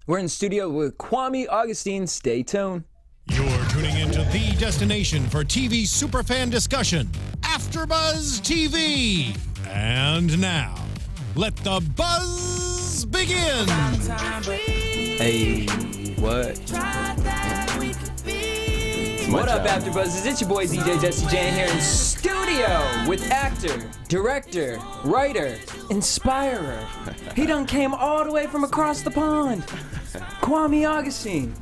We're in studio with Kwame Augustine. Stay tuned. You're tuning into the destination for TV superfan discussion, AFTERBUZZ TV. And now, let the buzz begin. Hey, what? What up, AfterBuzz? It's your boy DJ Jesse Janedy here in studio with actor, director, writer, inspirer. He done came all the way from across the pond. Kwame Augustine.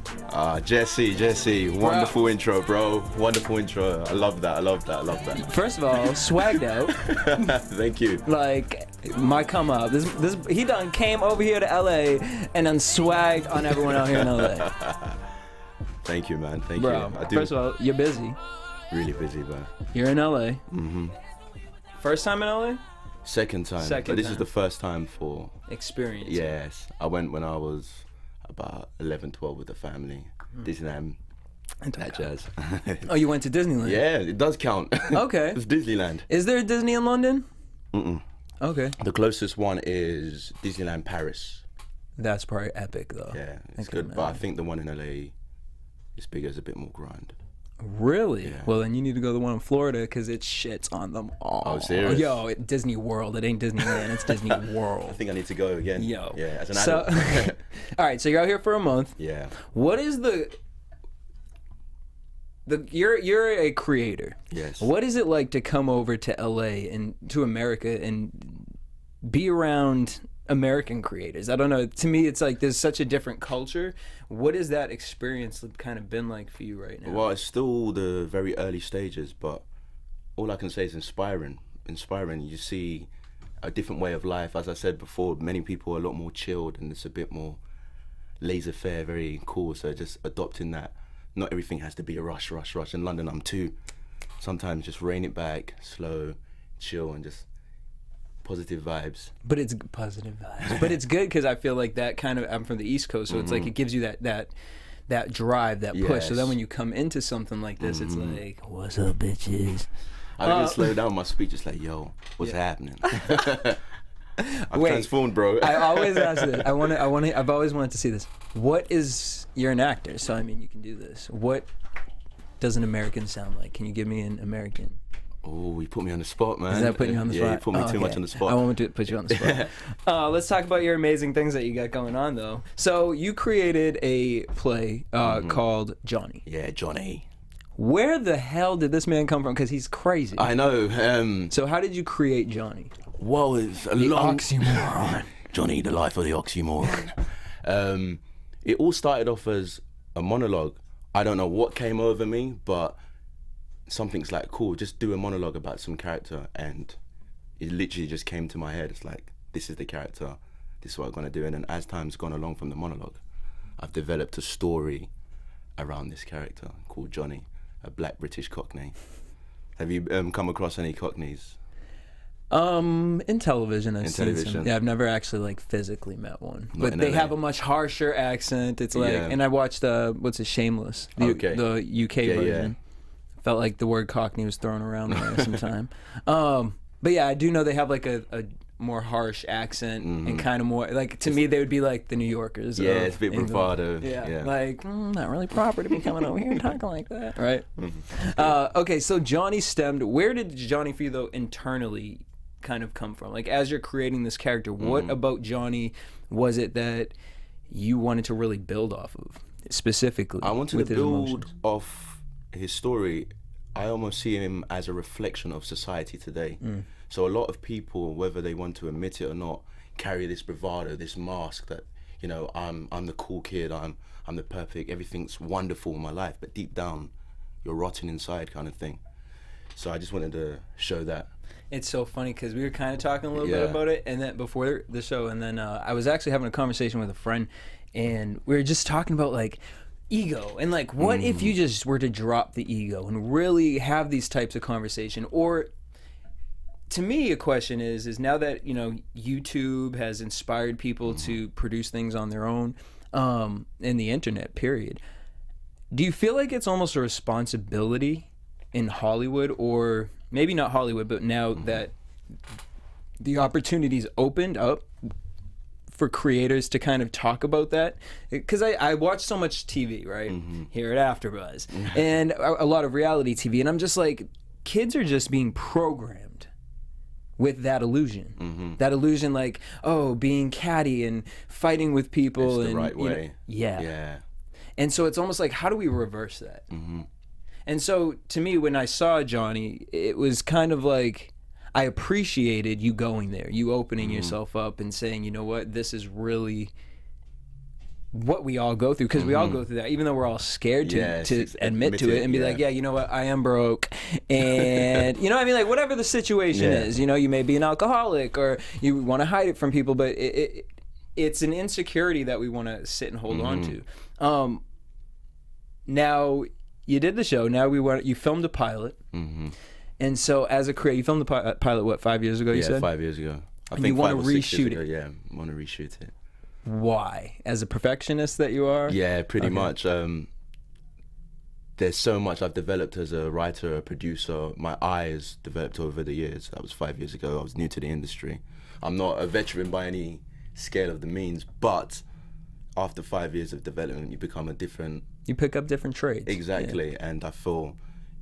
Jesse, wonderful intro, bro. Wonderful intro. I love that. First of all, swagged out. Thank you. Like, my come up. This he done came over here to LA and done swagged on everyone out here in LA. Thank you, man. Thank Bro, you. first of all, you're busy. Really busy, bro. You're in LA. Mm-hmm. First time in LA? Second time. But this is the first time for experience. Yes. I went when I was about 11, 12 with the family. Disneyland. That jazz. Oh, you went to Disneyland? Yeah, it does count. Okay. It's Disneyland. Is there a Disney in London? Mm-mm. Okay. The closest one is Disneyland Paris. That's probably epic, though. Yeah, it's good. But I think the one in LA is bigger, it's a bit more grand. Really? Yeah. Well, then you need to go to the one in Florida because it shits on them all. Oh, serious? Yo, Disney World. It ain't Disneyland. It's Disney World. I think I need to go again. Yo. Yeah, as an adult. All right, so you're out here for a month. Yeah. What is you're a creator. Yes. What is it like to come over to LA and to America and be around American creators? I don't know. To me, it's like there's such a different culture. What has that experience kind of been like for you right now? Well, it's still the very early stages, but all I can say is inspiring. You see a different way of life. As I said before, many people are a lot more chilled and it's a bit more laissez-faire, very cool. So just adopting that. Not everything has to be a rush. In London, I'm too. Sometimes just rein it back, slow, chill, and just positive vibes. But it's positive vibes. But it's good because I feel like that kind of, I'm from the East Coast, so it's like it gives you that drive, that push. So then when you come into something like this, it's like, what's up, bitches? I even slow down my speech. It's like, yo, what's happening? I'm Wait, transformed, bro. I always ask this. I've always wanted to see this. You're an actor, so I mean, you can do this. What does an American sound like? Can you give me an American? Oh, you put me on the spot, man. Is that putting you on the spot? Yeah, you put me too much on the spot. I won't put you on the spot. Let's talk about your amazing things that you got going on, though. So you created a play called Johnny. Yeah, Johnny. Where the hell did this man come from? Because he's crazy. I know. So how did you create Johnny? Well, it's a long oxymoron. Johnny, the life of the oxymoron. It all started off as a monologue. I don't know what came over me, but something's like, cool, just do a monologue about some character, and it literally just came to my head. It's like, this is the character, this is what I'm gonna do. And then as time's gone along from the monologue, I've developed a story around this character called Johnny, a black British Cockney. Have you come across any Cockneys? In television, I've seen some. Yeah, I've never actually like physically met one. Not but they have a much harsher accent. It's like, and I watched what's it, Shameless, the UK version. Felt like the word Cockney was thrown around there sometime. But yeah, I do know they have like a more harsh accent and kind of more like, to me they would be like the New Yorkers. Yeah, it's a bit bravado. Yeah, like not really proper to be coming over here and talking like that, right? Okay, so Johnny stemmed. Where did Johnny for you though internally kind of come from? Like as you're creating this character, what about Johnny was it that you wanted to really build off of specifically? I wanted to build off his story. I almost see him as a reflection of society today. So a lot of people, whether they want to admit it or not, carry this bravado, this mask that, you know, I'm the cool kid, I'm the perfect, everything's wonderful in my life, but deep down, you're rotten inside kind of thing. So I just wanted to show that. It's so funny because we were kind of talking a little bit about it, and then before the show, and then I was actually having a conversation with a friend, and we were just talking about like ego and like what if you just were to drop the ego and really have these types of conversation. Or to me, a question is now that, you know, YouTube has inspired people to produce things on their own, in the internet, period. Do you feel like it's almost a responsibility in Hollywood, or maybe not Hollywood, but now that the opportunities opened up for creators to kind of talk about that? Because I watch so much TV, right, here at AFTERBUZZ, and a lot of reality TV, and I'm just like, kids are just being programmed with that illusion. That illusion, like, oh, being catty and fighting with people. It's and the right way. Yeah. And so it's almost like, how do we reverse that? And so to me, when I saw Johnny, it was kind of like, I appreciated you going there, you opening yourself up and saying, you know what, this is really what we all go through, because we all go through that, even though we're all scared to admit to it and be like, yeah, you know what, I am broke, and you know what I mean, like, whatever the situation is, you know, you may be an alcoholic or you want to hide it from people, but it's an insecurity that we want to sit and hold on to. Now you did the show, now you filmed a pilot, and so as a creator, you filmed the pilot, what, 5 years ago, you said? 5 years ago. I and think you want 5 to or 6 years reshoot ago, it. yeah, want to reshoot it. Why? As a perfectionist that you are? Yeah, pretty much. There's so much I've developed as a writer, a producer. My eye has developed over the years. That was 5 years ago. I was new to the industry. I'm not a veteran by any scale of the means, but after 5 years of development, you become a different... You pick up different traits. Exactly, and I feel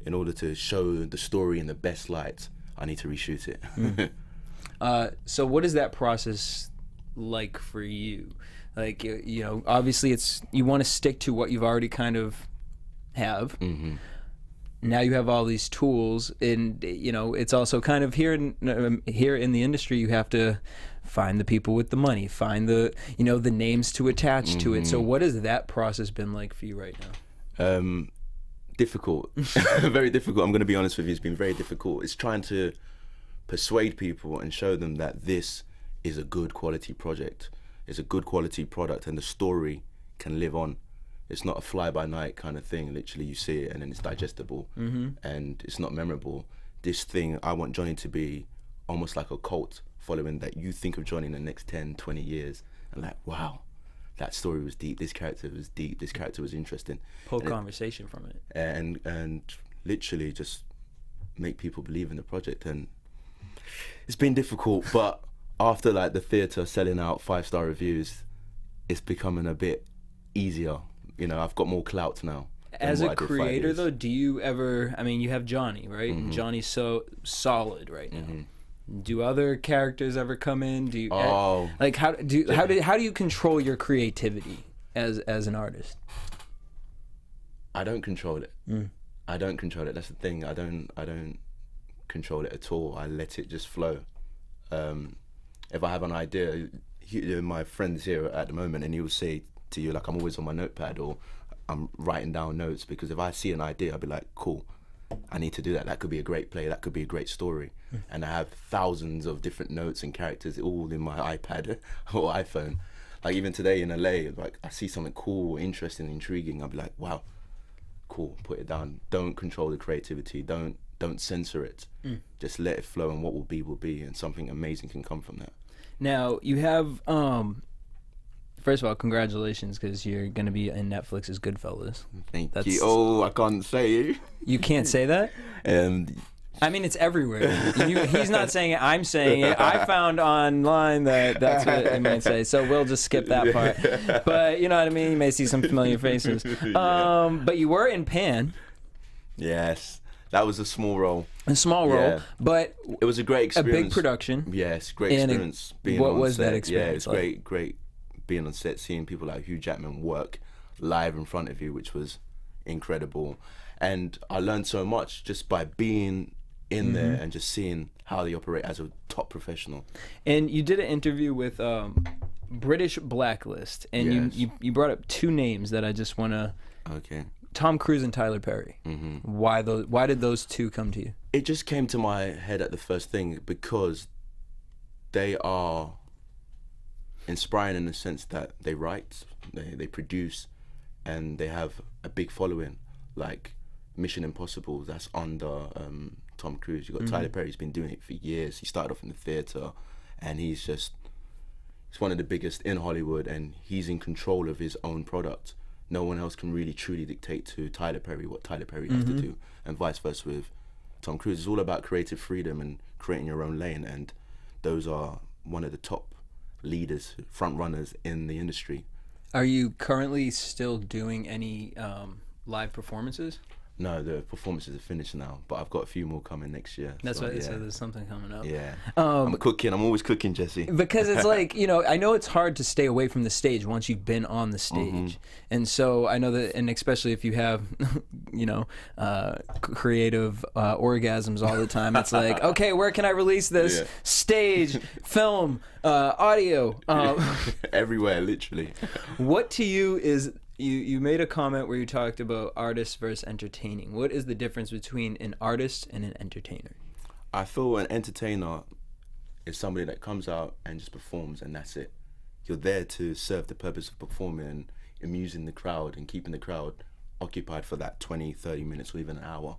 in order to show the story in the best light, I need to reshoot it. So what is that process like for you? Like, you know, obviously it's, you want to stick to what you've already kind of have. Now you have all these tools, and you know, it's also kind of here in the industry, you have to find the people with the money, find the, you know, the names to attach to it. So what has that process been like for you right now? Difficult. Very difficult. I'm going to be honest with you, it's been very difficult. It's trying to persuade people and show them that this is a good quality project, it's a good quality product, and the story can live on. It's not a fly-by-night kind of thing. Literally, you see it and then it's digestible, and it's not memorable. This thing, I want Johnny to be almost like a cult following, that you think of Johnny in the next 10, 20 years and like, wow, that story was deep, this character was deep, this character was interesting. Pull conversation from it. And literally just make people believe in the project. And it's been difficult, but after like the theatre selling out 5-star reviews, it's becoming a bit easier. You know, I've got more clout now. As a creator though, do you ever, I mean, you have Johnny, right? And Johnny's so solid right now. Do other characters ever come in? Do you like, how do you control your creativity as an artist? I don't control it. I don't control it. That's the thing. I don't control it at all. I let it just flow. If I have an idea, my friend's here at the moment, and he will say to you, like, I'm always on my notepad or I'm writing down notes, because if I see an idea, I'll be like, cool, I need to do that. That could be a great play. That could be a great story. And I have thousands of different notes and characters all in my iPad or iPhone. Like even today in LA, like I see something cool, interesting, intriguing, I'll be like, wow, cool, put it down. Don't control the creativity. Don't censor it. Just let it flow, and what will be, and something amazing can come from that. Now you have first of all, congratulations, because you're going to be in Netflix's Goodfellas. Thank you. Oh, I can't say it. You can't say that? I mean, it's everywhere. He's not saying it, I'm saying it. I found online that's what it might say, so we'll just skip that part. But you know what I mean? You may see some familiar faces. But you were in Pan. Yes. That was a small role. A small role, but it was a great experience. A big production. Yes, great experience. What was that experience? Yeah, it was like? great being on set, seeing people like Hugh Jackman work live in front of you, which was incredible. And I learned so much just by being in there and just seeing how they operate as a top professional. And you did an interview with British Blacklist, and you brought up two names that I just want to... Okay. Tom Cruise and Tyler Perry. Why did those two come to you? It just came to my head at the first thing, because they are inspiring in the sense that they write, they produce, and they have a big following. Like Mission Impossible, that's under Tom Cruise. You've got Tyler Perry, he's been doing it for years. He started off in the theatre, and he's one of the biggest in Hollywood, and he's in control of his own product. No one else can really truly dictate to Tyler Perry what Tyler Perry has to do, and vice versa with Tom Cruise. It's all about creative freedom and creating your own lane, and those are one of the top leaders, front runners in the industry. Are you currently still doing any live performances? No, the performances are finished now, but I've got a few more coming next year. That's why they said there's something coming up. Yeah. I'm cooking. I'm always cooking, Jesse. Because it's like, you know, I know it's hard to stay away from the stage once you've been on the stage. And so I know that, and especially if you have, you know, creative orgasms all the time, it's like, okay, where can I release this? Yeah. Stage, film, audio. Everywhere, literally. What to you is... You made a comment where you talked about artists versus entertaining. What is the difference between an artist and an entertainer? I feel an entertainer is somebody that comes out and just performs, and that's it. You're there to serve the purpose of performing and amusing the crowd and keeping the crowd occupied for that 20, 30 minutes or even an hour.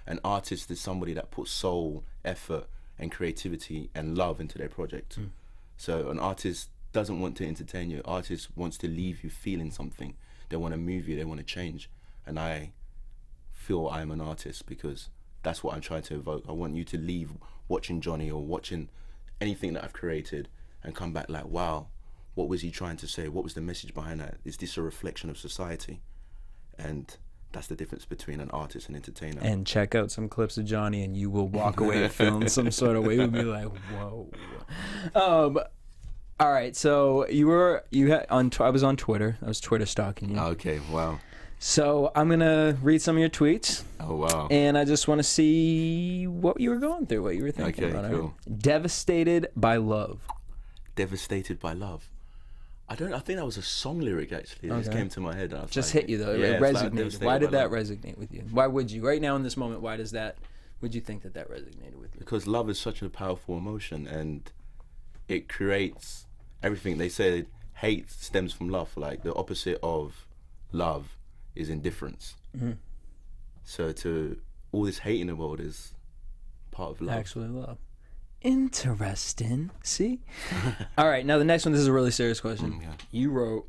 An artist is somebody that puts soul, effort and creativity and love into their project. So an artist doesn't want to entertain you. An artist wants to leave you feeling something. They want to move you, they want to change. And I feel I'm an artist because that's what I'm trying to evoke. I want you to leave watching Johnny or watching anything that I've created and come back like, wow, what was he trying to say? What was the message behind that? Is this a reflection of society? And that's the difference between an artist and entertainer. And check out some clips of Johnny and you will walk away feeling some sort of way. You'll be like, whoa. All right, so I was on Twitter. I was Twitter stalking you. Okay, wow. So I'm gonna read some of your tweets. Oh wow. And I just want to see what you were going through, what you were thinking about. Okay, cool. Right? Devastated by love. Devastated by love. I think that was a song lyric actually. It just came to my head. And I was just like, hit you though. Yeah, It resonated. Devastated Why did by that love. resonate with you? Why would you right now in this moment? Why does that? Would you think that resonated with you? Because love is such a powerful emotion and it creates everything. They say hate stems from love. Like the opposite of love is indifference. So to all this hate in the world is part of love. Actually love. Interesting. See? All right, now the next one, this is a really serious question. Yeah. You wrote,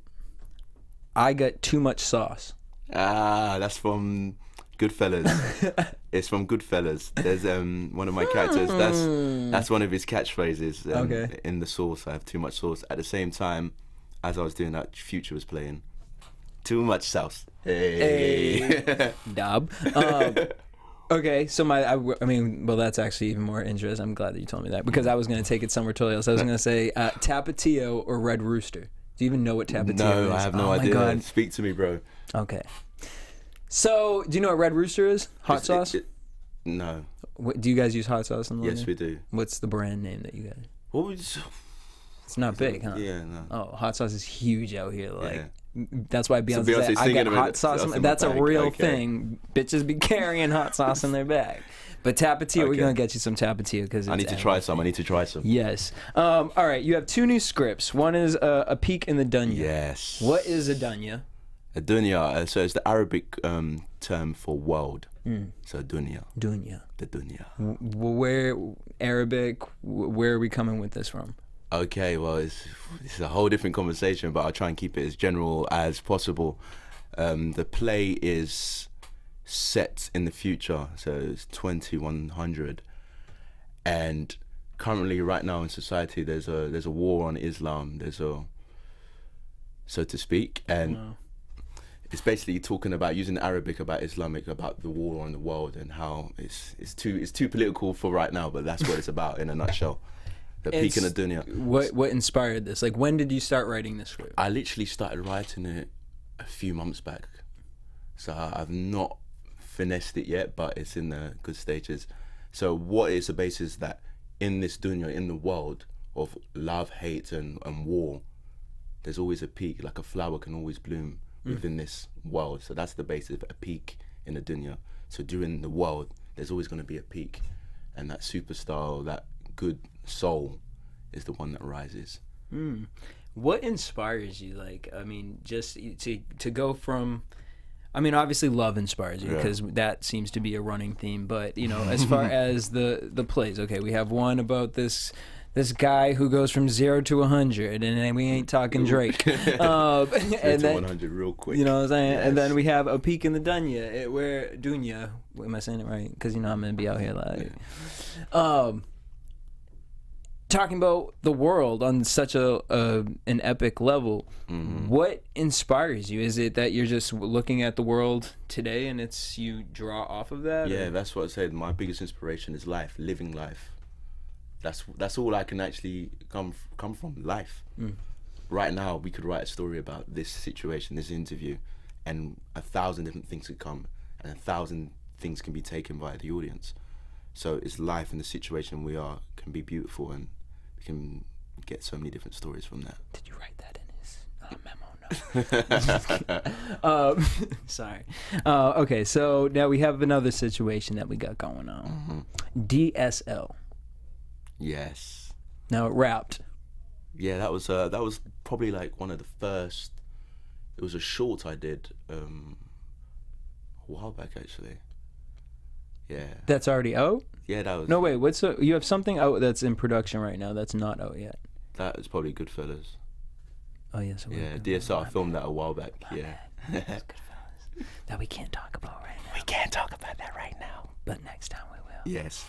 I got too much sauce. That's from Goodfellas. It's from Goodfellas. There's one of my characters. That's one of his catchphrases. Okay. In the sauce, I have too much sauce. At the same time, as I was doing that, Future was playing. Too much sauce. Hey. Dub. Okay, so well, that's actually even more interesting. I'm glad that you told me that because I was going to take it somewhere totally else. I was going to say Tapatio or Red Rooster. Do you even know what Tapatio is? No, I have no idea. My God. Speak to me, bro. Okay. So, do you know what Red Rooster is? Hot sauce? No. Do you guys use hot sauce in the Yes, we do. What's the brand name that you guys? What was? It's not big, huh? Yeah, no. Oh, hot sauce is huge out here. Like, Yeah. that's why Beyonce said, Beyonce's I singing get about hot sauce. sauce in my That's a bag. real Okay. thing. Bitches be carrying hot sauce in their bag. But Tapatio, we're Okay. going to get you some Tapatio because I need to try some. I need to try some. Yes. All right, you have two new scripts. One is a peek in the dunya. Yes. What is a dunya? A dunya, so it's the Arabic term for world. So dunya. Dunya. The dunya. Where, Arabic, where are we coming with this from? Okay, well, it's a whole different conversation, but I'll try and keep it as general as possible. The play is set in the future, so it's 2100, and currently, right now in society, there's a war on Islam. So to speak, and it's basically talking about using Arabic about Islamic, about the war on the world, and how it's too political for right now, but that's what it's about in a nutshell. The peak in the dunya. What inspired this? Like, when did you start writing this script? I literally started writing it a few months back, so I've not finessed it yet, but it's in the good stages. So what is the basis that in this dunya, in the world of love, hate, and war, there's always a peak. Like a flower can always bloom within this world. So that's the basis of a peak in the dunya. So during the world, there's always going to be a peak, and that superstar, that good soul, is the one that rises. What inspires you? Like, I mean, just to go from, I mean, obviously love inspires you because that seems to be a running theme. But you know, as far as the plays, okay, we have one about this guy who goes from 0 to 100, and then we ain't talking Drake. And then 100 real quick. You know what I'm saying? Yes. And then we have a peak in the dunya, where dunya. Am I saying it right? Because you know I'm gonna be out here like. talking about the world on such an epic level, what inspires you? Is it that you're just looking at the world today and it's you draw off of that? Yeah, or? that's what I said. My biggest inspiration is life, living life. That's all I can actually come from, life. Right now, we could write a story about this situation, this interview, and 1,000 different things could come, and 1,000 things can be taken by the audience. So it's life and the situation we are can be beautiful, and we can get so many different stories from that. Did you write that in his memo? No. Sorry. Okay, so now we have another situation that we got going on. DSL. Yes. Now it wrapped. Yeah, that was probably like one of the first. It was a short I did a while back, actually. Yeah. That's already out? Yeah, that was. No, wait. You have something out that's in production right now that's not out yet. That was probably Goodfellas. Oh yes. Yeah, DSL. I filmed that a while back. Yeah. That's Goodfellas. That we can't talk about right now. We can't talk about that right now. But next time we will. Yes.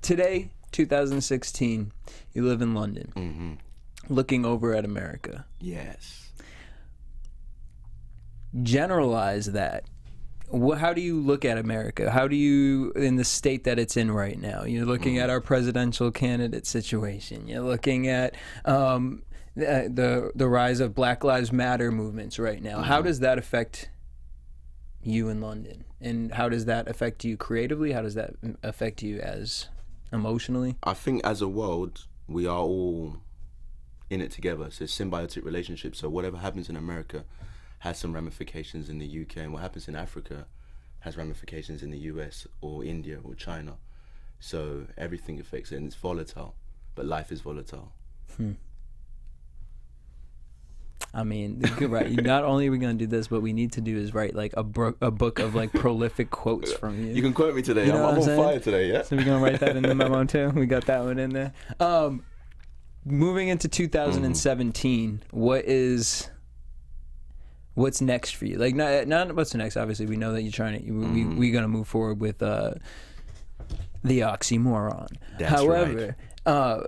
Today, 2016, you live in London, looking over at America. Yes. Generalize that. How do you look at America? How do you, in the state that it's in right now? You're looking at our presidential candidate situation. You're looking at the rise of Black Lives Matter movements right now. How does that affect you in London? And how does that affect you creatively? How does that affect you as emotionally? I think as a world, we are all in it together. So it's a symbiotic relationship. So whatever happens in America has some ramifications in the UK, and what happens in Africa has ramifications in the US or India or China. So everything affects it, and it's volatile, but life is volatile. I mean, right. Not only are we going to do this, but we need to do is write like a book of like prolific quotes from you. You can quote me today. You know I'm on saying? fire today, yeah? So we're going to write that in the memo too. We got that one in there. Moving into 2017, what's next for you? Like, not what's next. Obviously, we know that you're trying to. We're gonna move forward with the Oxymoron. That's However, right.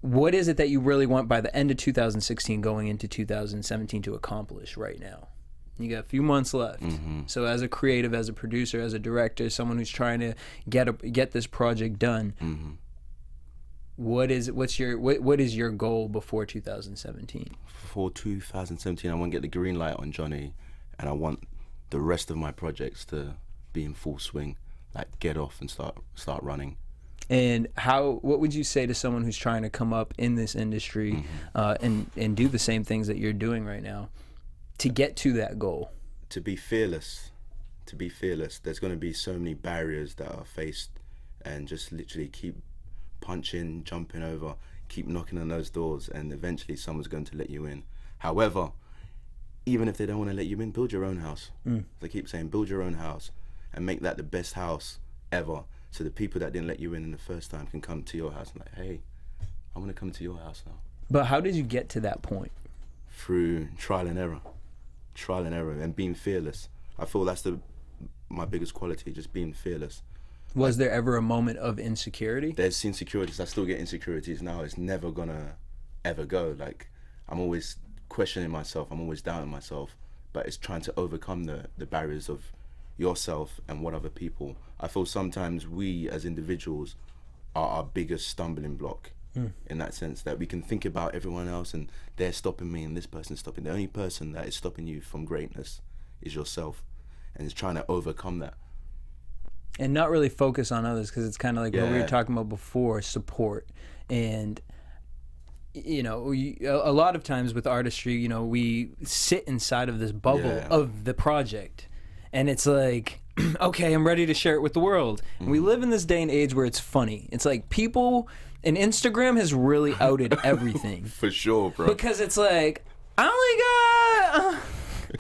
What is it that you really want by the end of 2016, going into 2017, to accomplish right now? You got a few months left. So, as a creative, as a producer, as a director, someone who's trying to get this project done. What is your goal before 2017? For 2017, I want to get the green light on Johnny, and I want the rest of my projects to be in full swing, like get off and start running. And what would you say to someone who's trying to come up in this industry and do the same things that you're doing right now to get to that goal? To be fearless. There's going to be so many barriers that are faced, and just literally keep punching, jumping over, keep knocking on those doors, and eventually someone's going to let you in. However, even if they don't want to let you in, build your own house. As I keep saying, build your own house and make that the best house ever, so the people that didn't let you in the first time can come to your house and like, hey, I want to come to your house now. But how did you get to that point? Through trial and error, and being fearless. I feel that's my biggest quality, just being fearless. Was there ever a moment of insecurity? There's insecurities. I still get insecurities now. It's never gonna ever go. Like, I'm always questioning myself. I'm always doubting myself. But it's trying to overcome the barriers of yourself and what other people. I feel sometimes we as individuals are our biggest stumbling block, in that sense that we can think about everyone else and they're stopping me and this person's stopping. The only person that is stopping you from greatness is yourself, and it's trying to overcome that. And not really focus on others, because it's kind of like what we were talking about before, support. And, you know, a lot of times with artistry, you know, we sit inside of this bubble of the project. And it's like, okay, I'm ready to share it with the world. And we live in this day and age where it's funny. It's like people, and Instagram has really outed everything. For sure, bro. Because it's like, I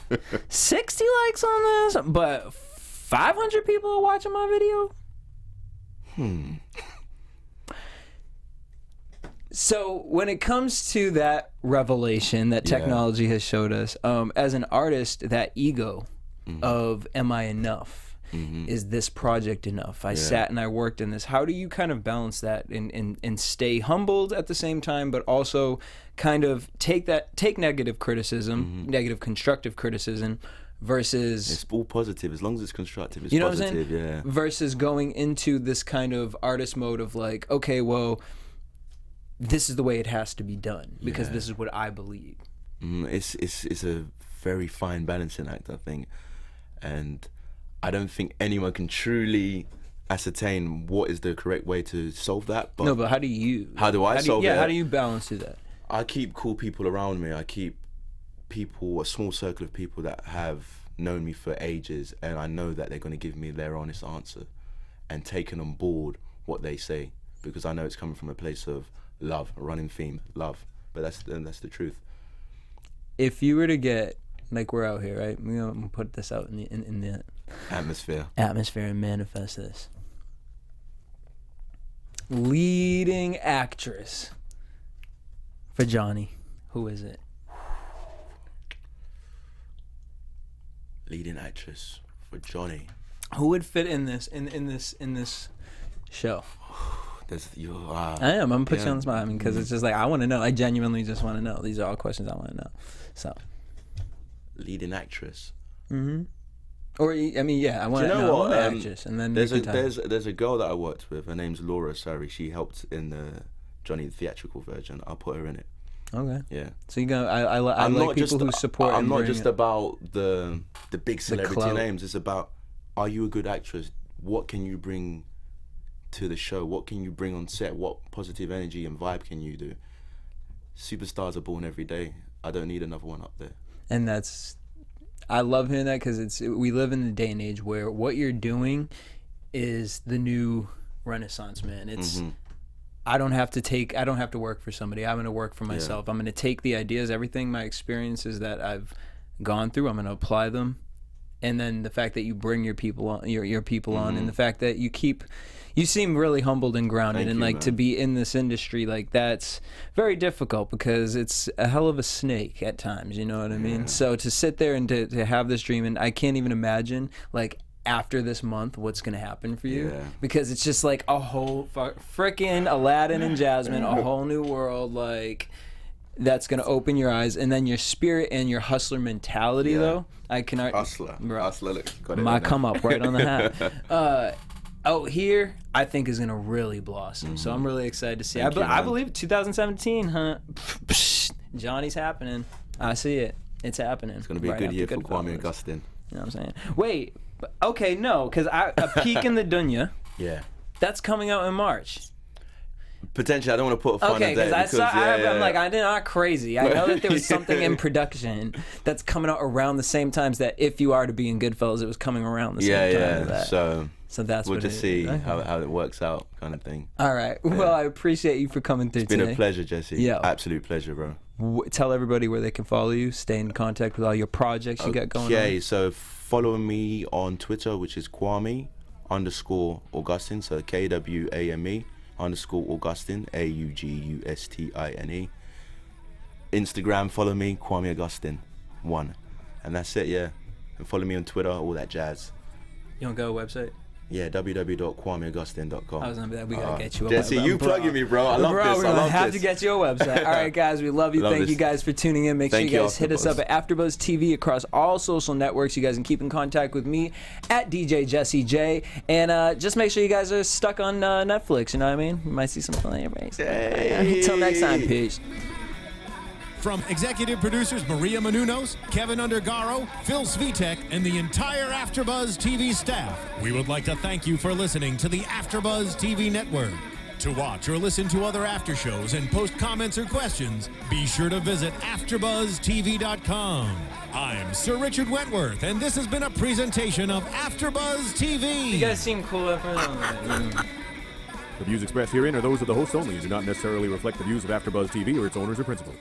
only got 60 likes on this, but 500 people are watching my video? So when it comes to that revelation that technology has showed us, as an artist, that ego of am I enough? is this project enough? I sat and I worked in this. How do you kind of balance that and stay humbled at the same time, but also kind of take negative criticism, negative constructive criticism, versus it's all positive as long as it's constructive. It's you know positive, what I'm saying? Versus going into this kind of artist mode of like, okay, well, this is the way it has to be done because this is what I believe. It's a very fine balancing act, I think, and I don't think anyone can truly ascertain what is the correct way to solve that. But no, but how do you? How do I solve it? Yeah, how do you balance that? I keep cool people around me. I keep people, a small circle of people that have known me for ages, and I know that they're going to give me their honest answer and taking on board what they say, because I know it's coming from a place of love, a running theme, love. But that's the truth. If you were to get, like, we're out here, right? We're gonna put this out in the atmosphere and manifest this. Leading actress for Johnny, who is it? Leading actress for Johnny. Who would fit in this show? I am. I'm putting you on the spot. I mean, because it's just like I want to know. I genuinely just want to know. These are all questions I want to know. So, leading actress. Or I mean, yeah, I want to know what actress, and then there's a girl that I worked with. Her name's Laura. Sorry, she helped in the Johnny theatrical version. I'll put her in it. Okay. Yeah. So you go. I like people who support. I'm not just about the big celebrity names. It's about, are you a good actress? What can you bring to the show? What can you bring on set? What positive energy and vibe can you do? Superstars are born every day. I don't need another one up there. And I love hearing that, because we live in the day and age where what you're doing is the new renaissance, man. It's I don't have to work for somebody. I'm going to work for myself. I'm going to take the ideas, everything, my experiences that I've gone through, I'm going to apply them. And then the fact that you bring your people on, your people on, and the fact that you seem really humbled and grounded. Thank you, man. To be in this industry, like, that's very difficult because it's a hell of a snake at times, you know what I mean? So to sit there and to have this dream, and I can't even imagine, like, after this month, what's going to happen for you, because it's just like a whole freaking Aladdin and Jasmine, a whole new world, like, that's going to open your eyes. And then your spirit and your hustler mentality, though, I cannot. Hustler, look, got it. My come up right on the hat. Out here, I think is going to really blossom. So I'm really excited to see. I believe 2017, huh? Johnny's happening. I see it. It's happening. It's going to be a good year for Kwame Augustine. You know what I'm saying? Wait. Okay, no, because A Peek in the Dunya. Yeah. That's coming out in March. Potentially, I don't want to put a fun date. I'm like, I'm not crazy. I know that there was something in production that's coming out around the same times that If You Are to Be in Goodfellas, it was coming around the same time as that. So that's we'll just see how it works out, kind of thing. All right. Well, I appreciate you for coming through today. It's been a pleasure, Jesse. Yeah. Absolute pleasure, bro. Tell everybody where they can follow you, stay in contact with all your projects you got going on. Okay, so follow me on Twitter, which is Kwame _Augustine, so KWAME _Augustine, AUGUSTINE. Instagram, follow me, Kwame Augustine 1. And that's it, yeah. And follow me on Twitter, all that jazz. You want to go to a website? Yeah, www.kwameaugustine.com. I was gonna be like, we gotta get you a Jesse, you plugging me, bro. I love this. We're gonna have to get you a website. All right, guys, we love you. Thank you guys for tuning in. Make sure you guys hit us up at AfterBuzz TV across all social networks. You guys can keep in contact with me at DJ Jesse J. And just make sure you guys are stuck on Netflix. You know what I mean? You might see some familiar faces. Until next time, peace. From executive producers Maria Menounos, Kevin Undergaro, Phil Svitek, and the entire AfterBuzz TV staff, we would like to thank you for listening to the AfterBuzz TV network. To watch or listen to other after shows and post comments or questions, be sure to visit AfterBuzzTV.com. I'm Sir Richard Wentworth, and this has been a presentation of AfterBuzz TV. You guys seem cool. The views expressed herein are those of the hosts only and do not necessarily reflect the views of AfterBuzz TV or its owners or principals.